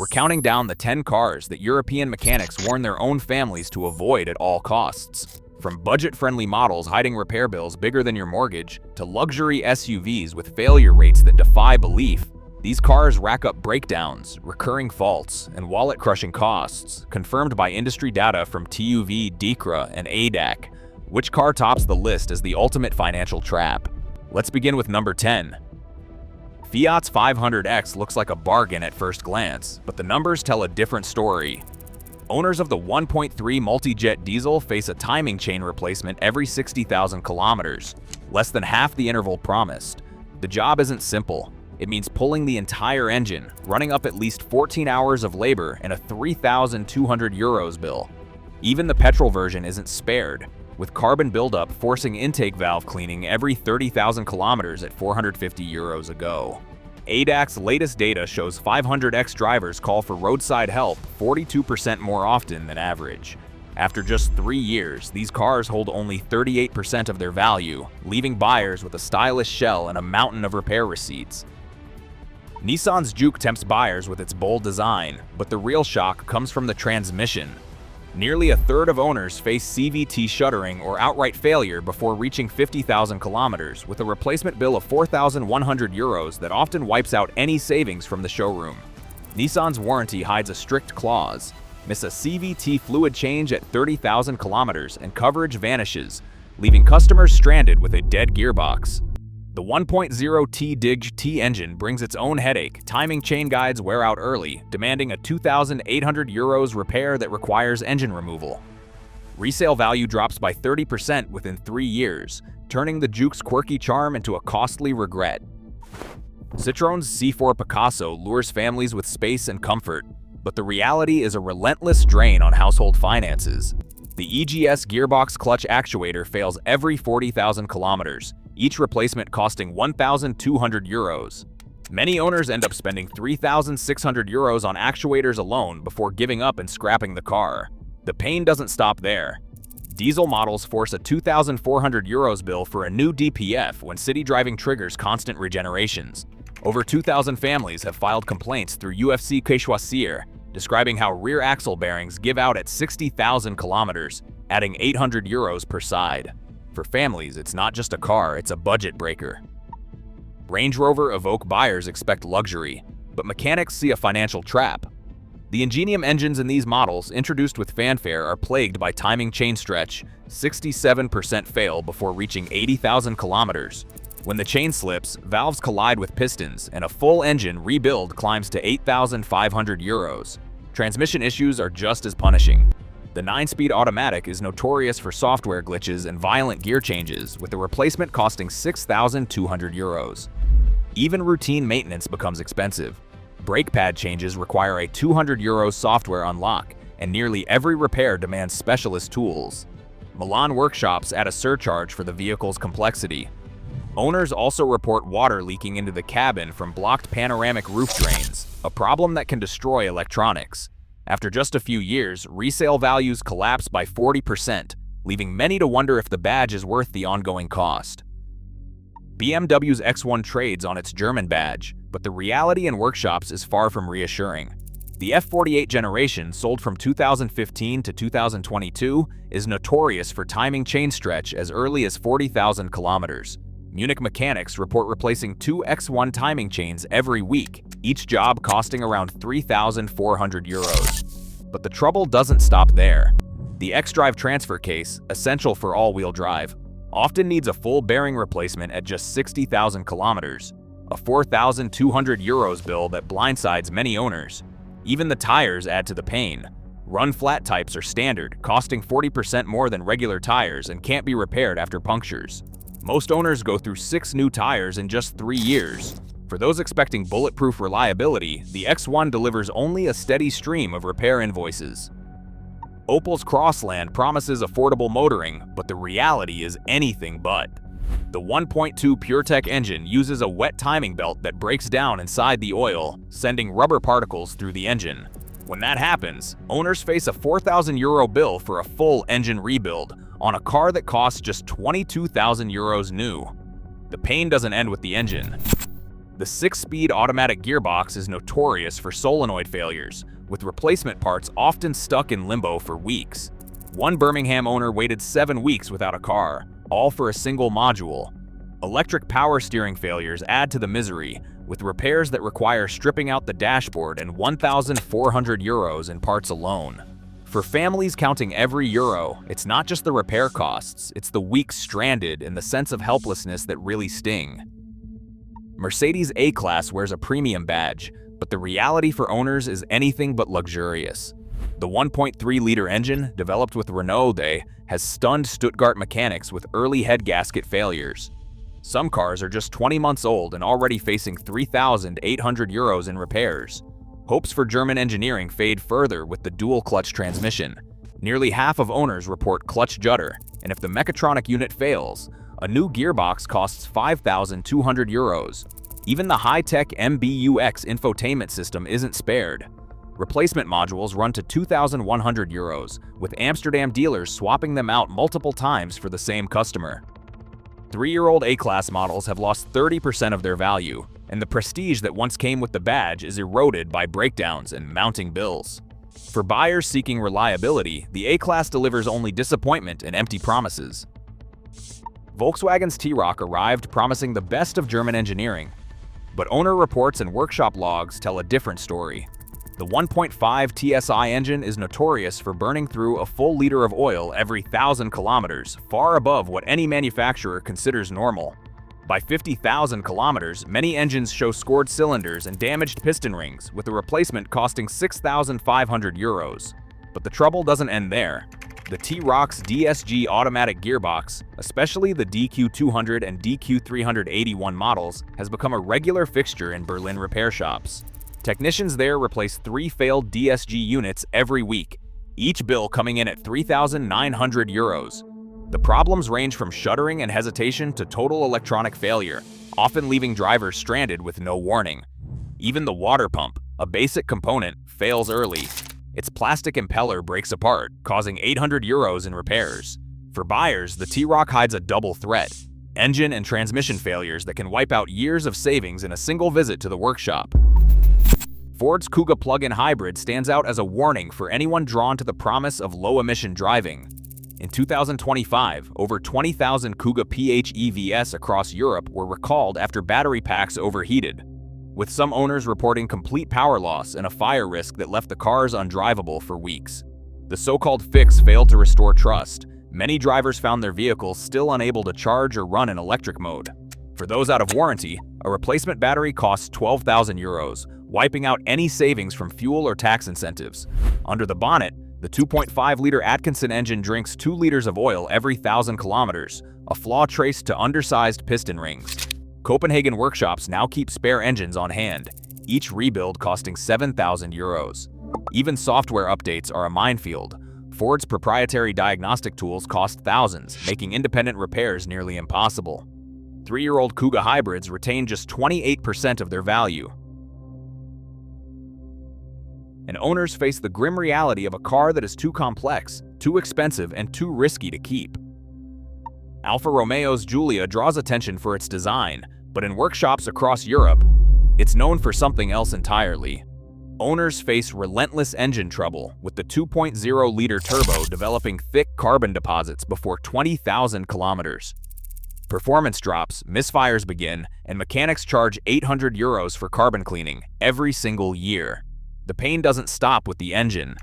We're counting down the 10 cars that European mechanics warn their own families to avoid at all costs. From budget-friendly models hiding repair bills bigger than your mortgage, to luxury SUVs with failure rates that defy belief, these cars rack up breakdowns, recurring faults, and wallet-crushing costs, confirmed by industry data from TÜV, DEKRA, and ADAC. Which car tops the list as the ultimate financial trap? Let's begin with number 10. Fiat's 500X looks like a bargain at first glance, but the numbers tell a different story. Owners of the 1.3 multi-jet diesel face a timing chain replacement every 60,000 kilometers, less than half the interval promised. The job isn't simple. It means pulling the entire engine, running up at least 14 hours of labor and a 3,200 euros bill. Even the petrol version isn't spared, with carbon buildup forcing intake valve cleaning every 30,000 kilometers at 450 euros a go. ADAC's latest data shows 500X drivers call for roadside help 42% more often than average. After just 3 years, these cars hold only 38% of their value, leaving buyers with a stylish shell and a mountain of repair receipts. Nissan's Juke tempts buyers with its bold design, but the real shock comes from the transmission. Nearly a third of owners face CVT shuttering or outright failure before reaching 50,000 kilometers, with a replacement bill of 4,100 euros that often wipes out any savings from the showroom. Nissan's warranty hides a strict clause. Miss a CVT fluid change at 30,000 kilometers and coverage vanishes, leaving customers stranded with a dead gearbox. The 1.0T Dig-T engine brings its own headache. Timing chain guides wear out early, demanding a 2,800 euros repair that requires engine removal. Resale value drops by 30% within 3 years, turning the Juke's quirky charm into a costly regret. Citroen's C4 Picasso lures families with space and comfort, but the reality is a relentless drain on household finances. The EGS gearbox clutch actuator fails every 40,000 kilometers, each replacement costing 1,200 euros. Many owners end up spending 3,600 euros on actuators alone before giving up and scrapping the car. The pain doesn't stop there. Diesel models force a 2,400 euros bill for a new DPF when city driving triggers constant regenerations. Over 2,000 families have filed complaints through UFC Que Choisir, describing how rear axle bearings give out at 60,000 kilometers, adding 800 euros per side. For families, it's not just a car, it's a budget breaker. Range Rover Evoque buyers expect luxury, but mechanics see a financial trap. The Ingenium engines in these models, introduced with fanfare, are plagued by timing chain stretch. 67% fail before reaching 80,000 kilometers. When the chain slips, valves collide with pistons, and a full engine rebuild climbs to 8,500 euros. Transmission issues are just as punishing. The 9-speed automatic is notorious for software glitches and violent gear changes, with the replacement costing 6,200 euros. Even routine maintenance becomes expensive. Brake pad changes require a 200 euros software unlock, and nearly every repair demands specialist tools. Milan workshops add a surcharge for the vehicle's complexity. Owners also report water leaking into the cabin from blocked panoramic roof drains, a problem that can destroy electronics. After just a few years, resale values collapse by 40%, leaving many to wonder if the badge is worth the ongoing cost. BMW's X1 trades on its German badge, but the reality in workshops is far from reassuring. The F48 generation, sold from 2015 to 2022, is notorious for timing chain stretch as early as 40,000 kilometers. Munich mechanics report replacing 2 X1 timing chains every week, each job costing around 3,400 euros. But the trouble doesn't stop there. The X-Drive transfer case, essential for all-wheel drive, often needs a full bearing replacement at just 60,000 kilometers, a 4,200 euros bill that blindsides many owners. Even the tires add to the pain. Run-flat types are standard, costing 40% more than regular tires and can't be repaired after punctures. Most owners go through 6 new tires in just 3 years. For those expecting bulletproof reliability, the X1 delivers only a steady stream of repair invoices. Opel's Crossland promises affordable motoring, but the reality is anything but. The 1.2 PureTech engine uses a wet timing belt that breaks down inside the oil, sending rubber particles through the engine. When that happens, owners face a 4,000 euro bill for a full engine rebuild on a car that costs just 22,000 euros new. The pain doesn't end with the engine. The 6-speed automatic gearbox is notorious for solenoid failures, with replacement parts often stuck in limbo for weeks. One Birmingham owner waited 7 weeks without a car, all for a single module. Electric power steering failures add to the misery, with repairs that require stripping out the dashboard and €1,400 in parts alone. For families counting every euro, it's not just the repair costs, it's the weeks stranded and the sense of helplessness that really sting. Mercedes A-Class wears a premium badge, but the reality for owners is anything but luxurious. The 1.3-liter engine, developed with Renault, has stunned Stuttgart mechanics with early head gasket failures. Some cars are just 20 months old and already facing €3,800 in repairs. Hopes for German engineering fade further with the dual-clutch transmission. Nearly half of owners report clutch judder, and if the mechatronic unit fails, a new gearbox costs €5,200. Even the high-tech MBUX infotainment system isn't spared. Replacement modules run to €2,100, with Amsterdam dealers swapping them out multiple times for the same customer. 3-year-old A-Class models have lost 30% of their value, and the prestige that once came with the badge is eroded by breakdowns and mounting bills. For buyers seeking reliability, the A-Class delivers only disappointment and empty promises. Volkswagen's T-Roc arrived promising the best of German engineering, but owner reports and workshop logs tell a different story. The 1.5 TSI engine is notorious for burning through a full liter of oil every 1,000 kilometers, far above what any manufacturer considers normal. By 50,000 kilometers, many engines show scored cylinders and damaged piston rings, with a replacement costing €6,500. But the trouble doesn't end there. The T-Roc's DSG automatic gearbox, especially the DQ200 and DQ381 models, has become a regular fixture in Berlin repair shops. Technicians there replace 3 failed DSG units every week, each bill coming in at €3,900. The problems range from shuddering and hesitation to total electronic failure, often leaving drivers stranded with no warning. Even the water pump, a basic component, fails early. Its plastic impeller breaks apart, causing €800 in repairs. For buyers, the T-Roc hides a double threat: engine and transmission failures that can wipe out years of savings in a single visit to the workshop. Ford's Kuga plug-in hybrid stands out as a warning for anyone drawn to the promise of low-emission driving. In 2025, over 20,000 Kuga PHEVs across Europe were recalled after battery packs overheated, with some owners reporting complete power loss and a fire risk that left the cars undrivable for weeks. The so-called fix failed to restore trust. Many drivers found their vehicles still unable to charge or run in electric mode. For those out of warranty, a replacement battery costs €12,000, wiping out any savings from fuel or tax incentives. Under the bonnet, the 2.5-liter Atkinson engine drinks 2 liters of oil every 1,000 kilometers, a flaw traced to undersized piston rings. Copenhagen workshops now keep spare engines on hand, each rebuild costing €7,000. Even software updates are a minefield. Ford's proprietary diagnostic tools cost thousands, making independent repairs nearly impossible. 3-year-old Kuga hybrids retain just 28% of their value. And owners face the grim reality of a car that is too complex, too expensive, and too risky to keep. Alfa Romeo's Giulia draws attention for its design, but in workshops across Europe, it's known for something else entirely. Owners face relentless engine trouble, with the 2.0-liter turbo developing thick carbon deposits before 20,000 kilometers. Performance drops, misfires begin, and mechanics charge €800 for carbon cleaning every single year. The pain doesn't stop with the engine.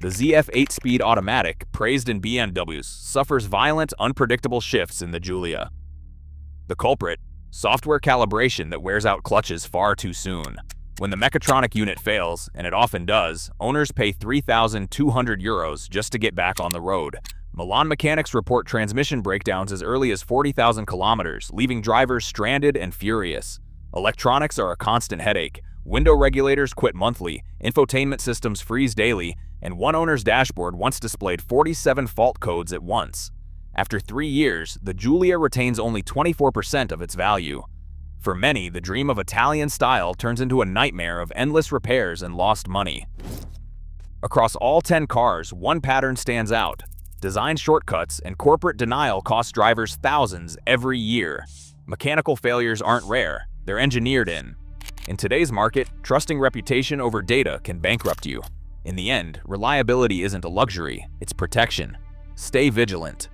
The ZF 8-speed automatic, praised in BMWs, suffers violent, unpredictable shifts in the Giulia. The culprit? Software calibration that wears out clutches far too soon. When the mechatronic unit fails, and it often does, owners pay €3,200 just to get back on the road. Milan mechanics report transmission breakdowns as early as 40,000 kilometers, leaving drivers stranded and furious. Electronics are a constant headache. Window regulators quit monthly, infotainment systems freeze daily, and one owner's dashboard once displayed 47 fault codes at once. After 3 years, the Giulia retains only 24% of its value. For many, the dream of Italian style turns into a nightmare of endless repairs and lost money. Across all 10 cars, one pattern stands out. Design shortcuts and corporate denial cost drivers thousands every year. Mechanical failures aren't rare, they're engineered in. In today's market, trusting reputation over data can bankrupt you. In the end, reliability isn't a luxury, it's protection. Stay vigilant.